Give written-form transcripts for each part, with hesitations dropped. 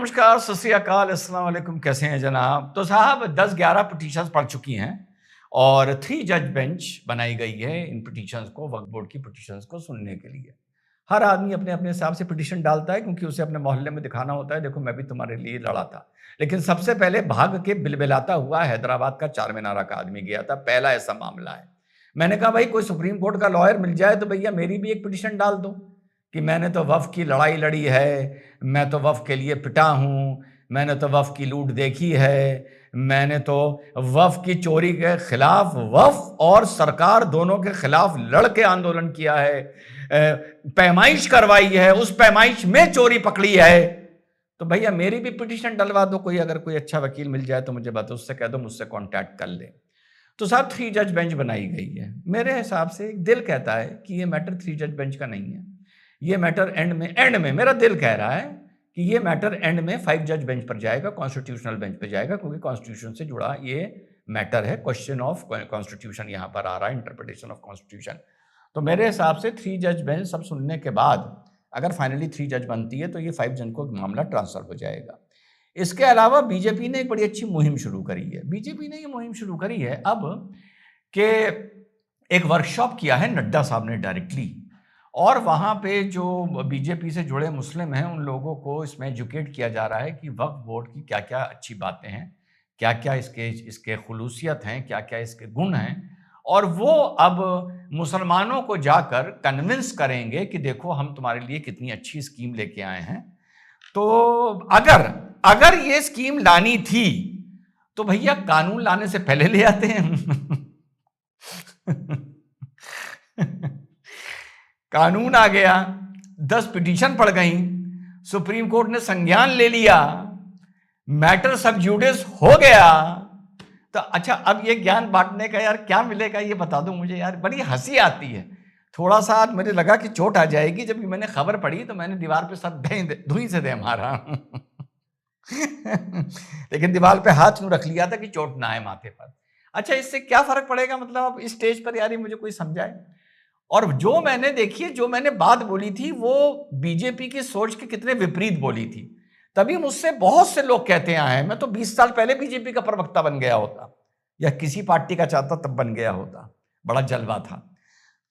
नमस्कार, सत श्री अकाल, अस्सलाम वालेकुम। कैसे हैं जनाब? तो साहब 10-11 पिटीशंस पढ़ चुकी हैं और 3 जज बेंच बनाई गई है इन पिटीशंस को, वक्फ बोर्ड की पिटीशंस को सुनने के लिए। हर आदमी अपने अपने हिसाब से पिटीशन डालता है क्योंकि उसे अपने मोहल्ले में दिखाना होता है, देखो मैं भी तुम्हारे लिए लड़ा था। लेकिन सबसे पहले भाग के बिलबिलाता हुआ हैदराबाद का चार मीनारा का आदमी गया था। पहला ऐसा मामला है। मैंने कहा भाई कोई सुप्रीम कोर्ट का लॉयर मिल जाए तो भैया मेरी भी एक पिटीशन डाल दो कि मैंने तो वक्फ की लड़ाई लड़ी है, मैं तो वक्फ के लिए पिटा हूँ, मैंने तो वक्फ की लूट देखी है, मैंने तो वक्फ की चोरी के खिलाफ, वक्फ और सरकार दोनों के खिलाफ लड़ के आंदोलन किया है, पैमाइश करवाई है, उस पैमाइश में चोरी पकड़ी है। तो भैया मेरी भी पिटीशन डलवा दो। कोई अगर कोई अच्छा वकील मिल जाए तो मुझे बताओ, उससे कह दो मुझसे कॉन्टैक्ट कर ले। तो साहब 3 जज बेंच बनाई गई है। मेरे हिसाब से दिल कहता है कि ये मैटर 3 जज बेंच का नहीं है। ये मैटर एंड में मेरा दिल कह रहा है कि ये मैटर एंड में 5 जज बेंच पर जाएगा, कॉन्स्टिट्यूशनल बेंच पर जाएगा, क्योंकि कॉन्स्टिट्यूशन से जुड़ा ये मैटर है। क्वेश्चन ऑफ कॉन्स्टिट्यूशन यहां पर आ रहा है, इंटरप्रिटेशन ऑफ कॉन्स्टिट्यूशन। तो मेरे हिसाब से 3 जज बेंच सब सुनने के बाद अगर फाइनली 3 जज बनती है तो ये 5 जन को मामला ट्रांसफर हो जाएगा। इसके अलावा बीजेपी ने एक बड़ी अच्छी मुहिम शुरू करी है। बीजेपी ने ये मुहिम शुरू करी है अब कि एक वर्कशॉप किया है नड्डा साहब ने डायरेक्टली, और वहाँ पे जो बीजेपी से जुड़े मुस्लिम हैं उन लोगों को इसमें एजुकेट किया जा रहा है कि वक्फ बोर्ड की क्या क्या अच्छी बातें हैं, क्या क्या इसके खुलूसियत हैं, क्या क्या इसके गुण हैं, और वो अब मुसलमानों को जाकर कन्विंस करेंगे कि देखो हम तुम्हारे लिए कितनी अच्छी स्कीम लेके आए हैं। तो अगर ये स्कीम लानी थी तो भैया कानून लाने से पहले ले आते हैं। कानून आ गया, 10 पिटीशन पड़ गई, सुप्रीम कोर्ट ने संज्ञान ले लिया, मैटर सब जुडिस हो गया। तो अच्छा अब ये ज्ञान बांटने का यार क्या मिलेगा ये बता दो मुझे यार। बड़ी हंसी आती है। थोड़ा सा आज मुझे लगा कि चोट आ जाएगी। जब मैंने खबर पढ़ी तो मैंने दीवार पे सब धुई से दे मारा। लेकिन दीवार पे हाथ यूं रख लिया था कि चोट ना आए माथे पर। अच्छा इससे क्या फर्क पड़ेगा, मतलब अब इस स्टेज पर यार मुझे कोई समझाए। और जो मैंने देखिए, जो मैंने बात बोली थी वो बीजेपी की सोच के कितने विपरीत बोली थी। तभी मुझसे बहुत से लोग कहते आए हैं मैं तो 20 साल पहले बीजेपी का प्रवक्ता बन गया होता, या किसी पार्टी का चाहता तब बन गया होता, बड़ा जलवा था।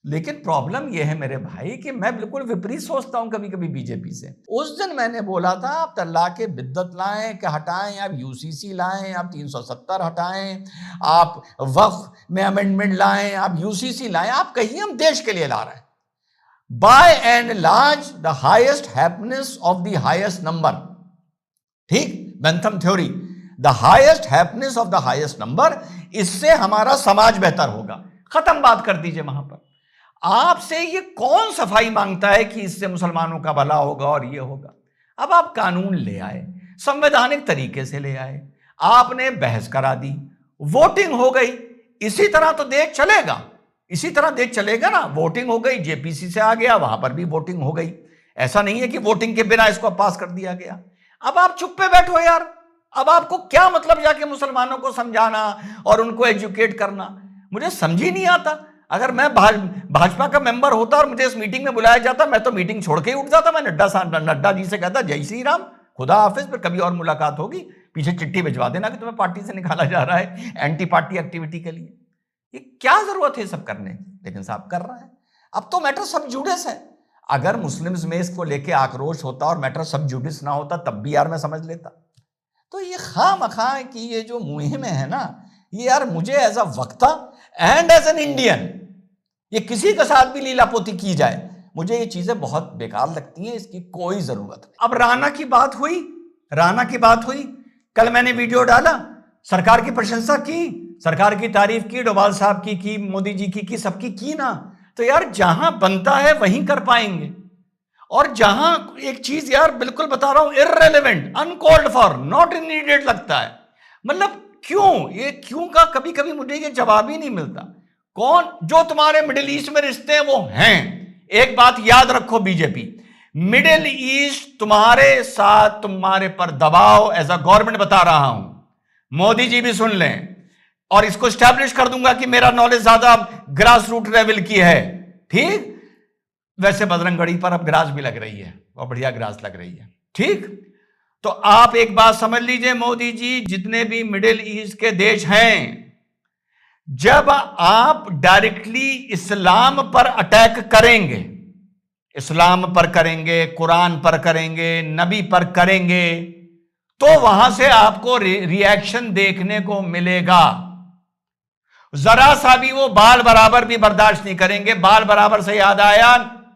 लेकिन प्रॉब्लम यह है मेरे भाई कि मैं बिल्कुल विपरीत सोचता हूं कभी कभी बीजेपी से। उस दिन मैंने बोला था आप तलाक बिद्दत लाएं क्या हटाएं, आप यूसीसी लाएं, आप 370 हटाएं, आप वक्फ में अमेंडमेंट लाएं, आप यूसीसी लाएं, आप कहिए हम देश के लिए ला रहे हैं। By and large the highest happiness of the highest number, ठीक, Bentham theory, the highest happiness of the highest number, इससे हमारा समाज बेहतर होगा। खत्म बात कर दीजिए। वहां पर आपसे ये कौन सफाई मांगता है कि इससे मुसलमानों का भला होगा और ये होगा। अब आप कानून ले आए, संवैधानिक तरीके से ले आए, आपने बहस करा दी, वोटिंग हो गई। इसी तरह तो देश चलेगा, इसी तरह देश चलेगा ना। वोटिंग हो गई, जेपीसी से आ गया, वहां पर भी वोटिंग हो गई। ऐसा नहीं है कि वोटिंग के बिना इसको पास कर दिया गया। अब आप चुप पे बैठो यार। अब आपको क्या मतलब जाके मुसलमानों को समझाना और उनको एजुकेट करना, मुझे समझ ही नहीं आता। अगर मैं भाजपा का मेंबर होता और मुझे इस मीटिंग में बुलाया जाता, मैं तो मीटिंग छोड़ के ही उठ जाता। मैं नड्डा जी से कहता जय श्री राम, खुदा हाफिज, पर कभी और मुलाकात होगी, पीछे चिट्ठी भिजवा देना कि तुम्हें पार्टी से निकाला जा रहा है एंटी पार्टी एक्टिविटी के लिए। ये क्या जरूरत है सब करने की? लेकिन साहब कर रहा है। अब तो मैटर सब जुडिस है। अगर मुस्लिम्स में इसको लेके आक्रोश होता और मैटर सब जुडिस ना होता तब भी यार मैं समझ लेता। तो ये खामखा की ये जो मुहिम है ना, ये यार मुझे एज अ वक्ता एंड एज एन इंडियन, ये किसी के साथ भी लीलापोती की जाए, मुझे ये चीजें बहुत बेकार लगती हैं। इसकी कोई जरूरत नहीं। अब राणा की बात हुई, कल मैंने वीडियो डाला, सरकार की प्रशंसा की, सरकार की तारीफ की, डोभाल साहब की, मोदी जी की, सबकी की ना। तो यार जहां बनता है वहीं कर पाएंगे। और जहां एक चीज यार बिल्कुल बता रहा हूं, irrelevant, uncalled for, not needed लगता है, मतलब क्यों, ये क्यों का कभी कभी मुझे ये जवाब ही नहीं मिलता। कौन जो तुम्हारे मिडिल ईस्ट में रिश्ते हैं वो हैं। एक बात याद रखो बीजेपी, मिडिल ईस्ट तुम्हारे साथ, तुम्हारे पर दबाव एज अ गवर्नमेंट बता रहा हूं, मोदी जी भी सुन लें, और इसको स्टैब्लिश कर दूंगा कि मेरा नॉलेज ज्यादा ग्रास रूट लेवल की है। ठीक, वैसे बजरंगगढ़ी पर अब ग्रास भी लग रही है और बढ़िया ग्रास लग रही है। ठीक, तो आप एक बात समझ लीजिए मोदी जी, जितने भी मिडिल ईस्ट के देश हैं, जब आप डायरेक्टली इस्लाम पर अटैक करेंगे, इस्लाम पर करेंगे, कुरान पर करेंगे, नबी पर करेंगे, तो वहां से आपको रिएक्शन देखने को मिलेगा। जरा सा भी वो बाल बराबर भी बर्दाश्त नहीं करेंगे। बाल बराबर से याद आया,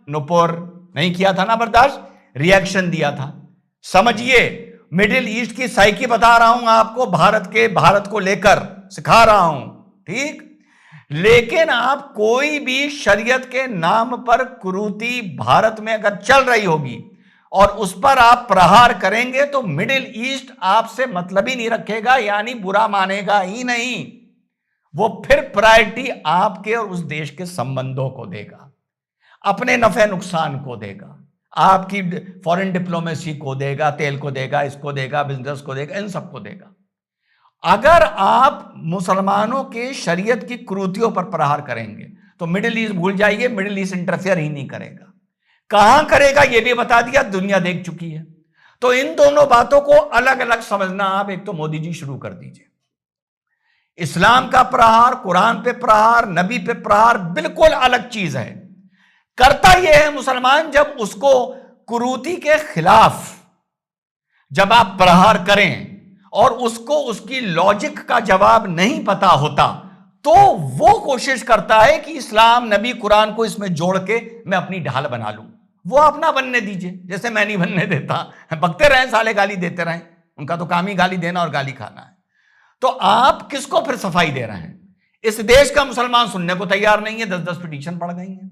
नुपुर नहीं किया था ना बर्दाश्त, रिएक्शन दिया था। समझिए, मिडिल ईस्ट की साइकी बता रहा हूं आपको, भारत को लेकर सिखा रहा हूं, ठीक। लेकिन आप कोई भी शरीयत के नाम पर कुरीति भारत में अगर चल रही होगी और उस पर आप प्रहार करेंगे, तो मिडिल ईस्ट आपसे मतलब ही नहीं रखेगा, यानी बुरा मानेगा ही नहीं। वो फिर प्रायोरिटी आपके और उस देश के संबंधों को देगा, अपने नफे नुकसान को देगा, आपकी फॉरेन डिप्लोमेसी को देगा, तेल को देगा, इसको देगा, बिजनेस को देगा, इन सबको देगा। अगर आप मुसलमानों के शरीयत की कुरीतियों पर प्रहार करेंगे तो मिडिल ईस्ट भूल जाइए, मिडिल ईस्ट इंटरफेयर ही नहीं करेगा। कहां करेगा यह भी बता दिया, दुनिया देख चुकी है। तो इन दोनों बातों को अलग अलग समझना आप। एक तो मोदी जी शुरू कर दीजिए, इस्लाम का प्रहार, कुरान पे प्रहार, नबी पे प्रहार बिल्कुल अलग चीज है। करता यह है मुसलमान, जब उसको कुरीति के खिलाफ जब आप प्रहार करें और उसको उसकी लॉजिक का जवाब नहीं पता होता, तो वो कोशिश करता है कि इस्लाम, नबी, कुरान को इसमें जोड़ के मैं अपनी ढाल बना लूं। वो अपना बनने दीजिए, जैसे मैं नहीं बनने देता। बकते रहें साले, गाली देते रहें, उनका तो काम ही गाली देना और गाली खाना है। तो आप किसको फिर सफाई दे रहे हैं? इस देश का मुसलमान सुनने को तैयार नहीं है, 10-10 पिटीशन पड़ गई हैं,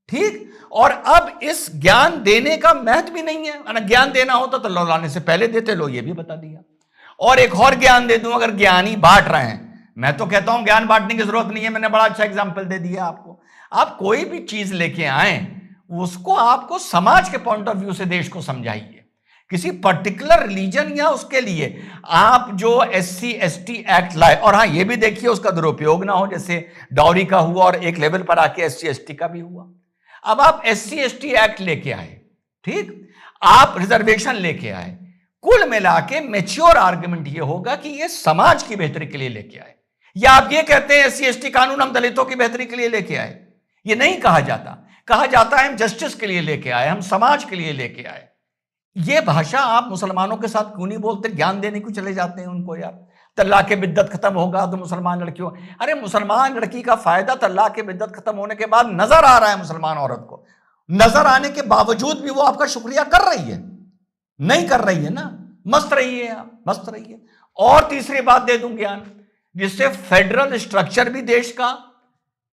ठीक। और अब इस ज्ञान देने का महत्व भी नहीं है। अगर ज्ञान देना होता तो लौलाने से पहले देते, लो ये भी बता दिया। और एक और ज्ञान दे दूं, अगर ज्ञान ही बांट रहे हैं, मैं तो कहता हूं ज्ञान बांटने की जरूरत नहीं है, मैंने बड़ा अच्छा एग्जांपल दे दिया आपको। आप कोई भी चीज लेके आए, उसको आपको समाज के पॉइंट ऑफ व्यू से देश को समझाइए। किसी पर्टिकुलर रिलीजन या उसके लिए आप जो SC/ST एक्ट लाए, और हां ये भी देखिए उसका दुरुपयोग ना हो, जैसे डॉरी का हुआ और एक लेवल पर आके SC/ST का भी हुआ। अब आप SC/ST एक्ट लेके आए, ठीक, आप रिजर्वेशन लेके आए, कुल मिला के मैच्योर आर्गुमेंट ये होगा कि ये समाज की बेहतरी के लिए लेके आए। या आप ये कहते हैं SC/ST कानून हम दलितों की बेहतरी के लिए लेके आए, ये नहीं कहा जाता। कहा जाता है हम जस्टिस के लिए लेके आए, हम समाज के लिए लेके आए। ये भाषा आप मुसलमानों के साथ क्यों नहीं बोलते? ज्ञान देने क्यों चले जाते हैं उनको? यार, तल्लाक के बिद्दत खत्म होगा तो मुसलमान लड़कियों, अरे मुसलमान लड़की का फायदा तल्लाक के बिद्दत खत्म होने के बाद नजर आ रहा है मुसलमान औरत को। नजर आने के बावजूद भी वो आपका शुक्रिया कर रही है? नहीं कर रही है ना। मस्त रहिए आप, मस्त रहिए। और तीसरी बात दे दूं ज्ञान, जिससे फेडरल स्ट्रक्चर भी देश का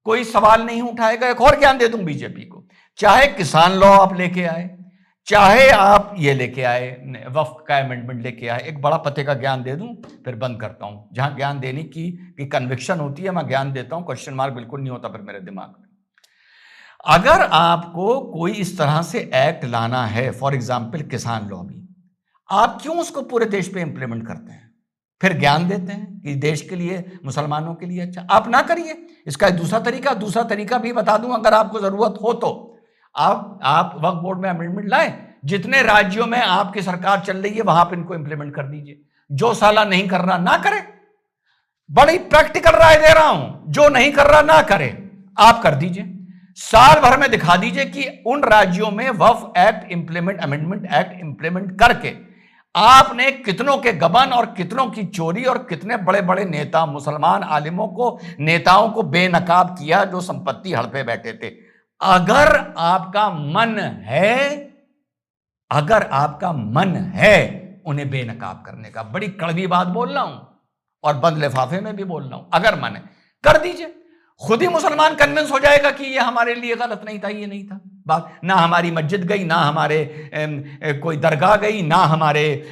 कोई सवाल नहीं उठाएगा। एक और ज्ञान दे दूं बीजेपी को, चाहे किसान लॉ आप लेके आए, चाहे आप ये लेके आए वक्फ का अमेंडमेंट लेके आए। एक बड़ा पते का ज्ञान दे दूं फिर बंद करता हूं। जहां ज्ञान देने की कन्विक्शन होती है मैं ज्ञान देता हूं, क्वेश्चन मार्क बिल्कुल नहीं होता फिर मेरे दिमाग में। अगर आपको कोई इस तरह से एक्ट लाना है, फॉर एग्जाम्पल किसान लॉ भी, आप क्यों उसको पूरे देश पे इंप्लीमेंट करते हैं? फिर ज्ञान देते हैं कि देश के लिए, मुसलमानों के लिए अच्छा। आप ना करिए। इसका एक दूसरा तरीका भी बता दूं, अगर आपको जरूरत हो तो। आप वक्फ बोर्ड में अमेंडमेंट लाएं, जितने राज्यों में आपकी सरकार चल रही है वहां पर इनको इंप्लीमेंट कर दीजिए। जो साला नहीं कर रहा ना करे। बड़ी प्रैक्टिकल राय दे रहा हूं, जो नहीं कर रहा ना करे, आप कर दीजिए। साल भर में दिखा दीजिए कि उन राज्यों में Waqf act implement, amendment act implement करके आपने कितनों के गबन और कितनों की चोरी और कितने बड़े बड़े नेता, मुसलमान आलिमों को, नेताओं को बेनकाब किया जो संपत्ति हड़पे बैठे थे। अगर आपका मन है उन्हें बेनकाब करने का, बड़ी कड़वी बात बोल रहा हूं और बंद लिफाफे में भी बोल रहा हूं, अगर मन है कर दीजिए। खुद ही मुसलमान कन्विंस हो जाएगा कि ये हमारे लिए गलत नहीं था, ये नहीं था बात। ना हमारी मस्जिद गई, ना हमारे कोई दरगाह गई, ना हमारे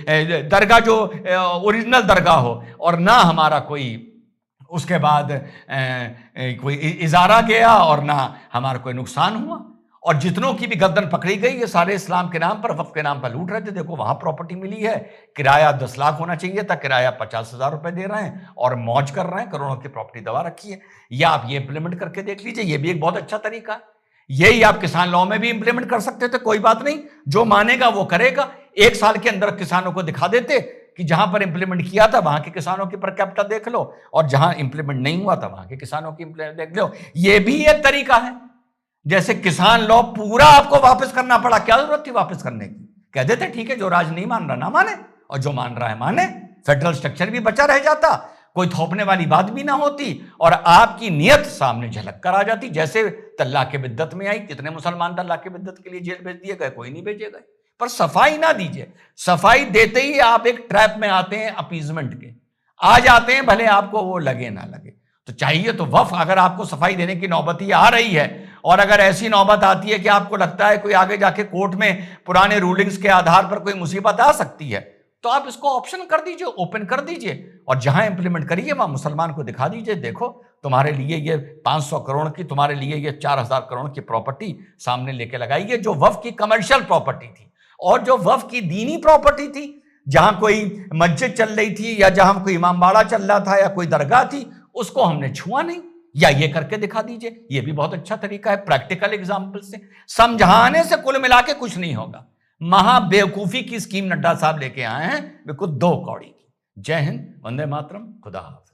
दरगाह जो ओरिजिनल दरगाह हो, और ना हमारा कोई उसके बाद कोई इजारा गया, और ना हमारा कोई नुकसान हुआ। और जितनों की भी गर्दन पकड़ी गई, ये सारे इस्लाम के नाम पर, वक्फ के नाम पर लूट रहे थे। देखो वहां प्रॉपर्टी मिली है, किराया 10 लाख होना चाहिए था, किराया 50,000 रुपए दे रहे हैं और मौज कर रहे हैं, करोड़ों की प्रॉपर्टी दबा रखी है। या आप ये इंप्लीमेंट करके देख लीजिए, ये भी एक बहुत अच्छा तरीका है। यही आप किसान लॉ में भी इंप्लीमेंट कर सकते थे, कोई बात नहीं, जो मानेगा वो करेगा। 1 साल के अंदर किसानों को दिखा देते कि जहां पर इंप्लीमेंट किया था वहां के किसानों की पर कैपिटा देख लो, और जहां इंप्लीमेंट नहीं हुआ था वहां के किसानों की देख लो। ये भी एक तरीका है। जैसे किसान लॉ पूरा आपको वापस करना पड़ा, क्या जरूरत थी वापस करने की? कह देते ठीक है, जो राज नहीं मान रहा ना माने, और जो मान रहा है माने। फेडरल स्ट्रक्चर भी बचा रह जाता, कोई थोपने वाली बात भी ना होती, और आपकी नियत सामने झलक कर आ जाती। जैसे तल्लाक़ बिद्दत में आई, कितने मुसलमान तल्लाक़ बिद्दत के लिए जेल भेज दिए गए? कोई नहीं भेजे गए। पर सफाई ना दीजिए। सफाई देते ही आप एक ट्रैप में आते हैं, अपीजमेंट के आ जाते हैं, भले आपको वो लगे ना लगे। तो चाहिए तो वफ, अगर आपको सफाई देने की नौबत ही आ रही है, और अगर ऐसी नौबत आती है कि आपको लगता है कोई आगे जाके कोर्ट में पुराने रूलिंग्स के आधार पर कोई मुसीबत आ सकती है, तो आप इसको ऑप्शन कर दीजिए, ओपन कर दीजिए, और जहां इंप्लीमेंट करिए वहां मुसलमान को दिखा दीजिए, देखो तुम्हारे लिए ये 500 करोड़ की, तुम्हारे लिए ये 4000 करोड़ की प्रॉपर्टी सामने लेके लगाइए, जो वफ की कमर्शियल प्रॉपर्टी थी, और जो वफ की दीनी प्रॉपर्टी थी, जहां कोई मस्जिद चल रही थी, या जहां कोई इमामबाड़ा चल रहा था, या कोई दरगाह थी, उसको हमने छुआ नहीं, या ये करके दिखा दीजिए। ये भी बहुत अच्छा तरीका है, प्रैक्टिकल एग्जाम्पल से समझाने से कुल मिला के कुछ नहीं होगा। महा बेवकूफी की स्कीम नड्डा साहब लेके आए हैं, बिल्कुल 2 कौड़ी की। जय हिंद, वंदे मातरम, खुदा हाफिज।